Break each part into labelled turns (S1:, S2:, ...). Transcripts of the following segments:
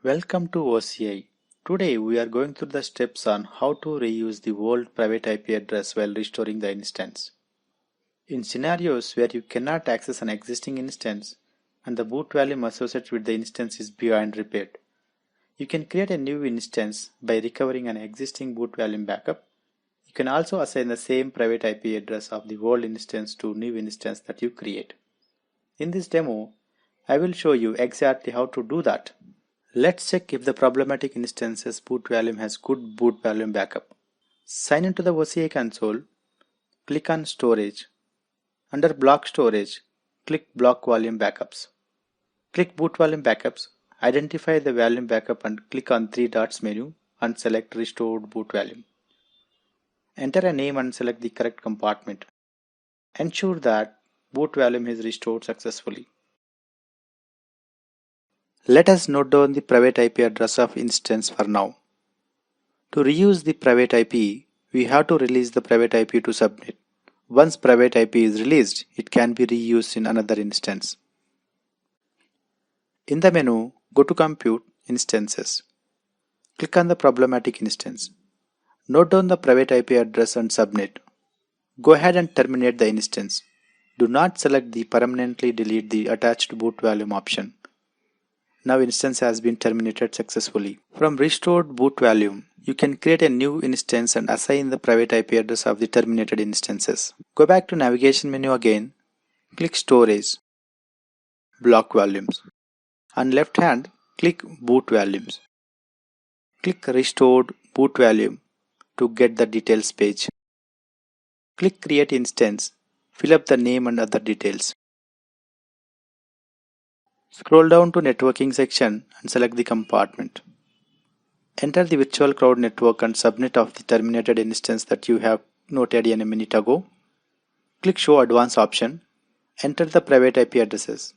S1: Welcome to OCI. Today we are going through the steps on how to reuse the old private IP address while restoring the instance. In scenarios where you cannot access an existing instance and the boot volume associated with the instance is beyond repair, you can create a new instance by recovering an existing boot volume backup. You can also assign the same private IP address of the old instance to new instance that you create. In this demo, I will show you exactly how to do that. Let's check if the problematic instance's boot volume has good boot volume backup. Sign into the OCI console, click on Storage. Under Block Storage, click Block Volume Backups. Click Boot Volume Backups, identify the volume backup and click on three dots menu and select Restored Boot Volume. Enter a name and select the correct compartment. Ensure that boot volume is restored successfully. Let us note down the private IP address of instance for now. To reuse the private IP, we have to release the private IP to subnet. Once private IP is released, it can be reused in another instance. In the menu, go to Compute Instances. Click on the problematic instance. Note down the private IP address and subnet. Go ahead and terminate the instance. Do not select the permanently delete the attached boot volume option. Now instance has been terminated successfully. From restored boot volume, you can create a new instance and assign the private IP address of the terminated instances. Go back to navigation menu again, click Storage, Block Volumes. On left hand, click Boot Volumes. Click Restored Boot Volume to get the details page. Click Create Instance, fill up the name and other details. Scroll down to Networking section and select the compartment. Enter the virtual crowd network and subnet of the terminated instance that you have noted a minute ago. Click Show Advanced option. Enter the private IP addresses.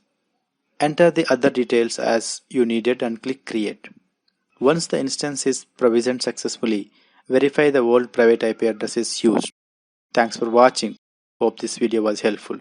S1: Enter the other details as you needed and click Create. Once the instance is provisioned successfully, verify the old private IP address is used. Thanks for watching. Hope this video was helpful.